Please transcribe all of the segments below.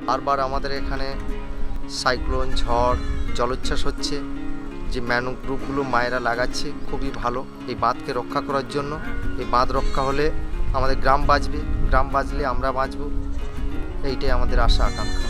বারবার আমাদের এখানে সাইক্লোন, ঝড়, জলোচ্ছ্বাস হচ্ছে। যে ম্যানগ্রোভগুলো মায়েরা লাগাচ্ছে খুবই ভালো এই বাঁধকে রক্ষা করার জন্য। এই বাঁধ রক্ষা হলে আমাদের গ্রাম বাঁচবে, গ্রাম বাঁচলে আমরা বাঁচব, এইটাই আমাদের আশা আকাঙ্ক্ষা।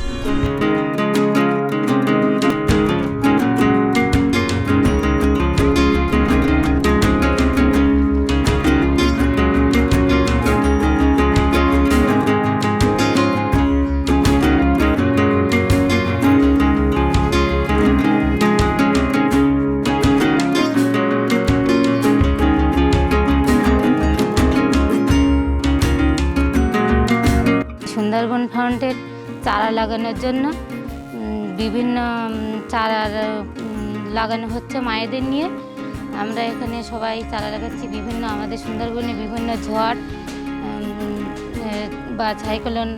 সুন্দরবন ফাউন্ডের চারা লাগানোর জন্য বিভিন্ন চারা লাগানো হচ্ছে মায়েদের নিয়ে। আমরা এখানে সবাই চারা লাগাচ্ছি। বিভিন্ন আমাদের সুন্দরবনে বিভিন্ন ঝড় বা সাইক্লোন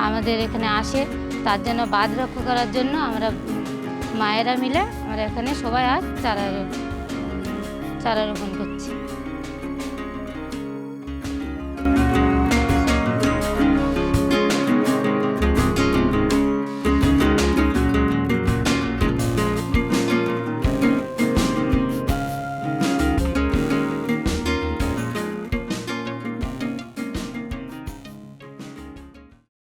আমাদের এখানে আসে, তার জন্য বাঁধ রক্ষা করার জন্য আমরা মায়েরা মিলে আমরা এখানে সবাই আজ চারা রোপণ করছি।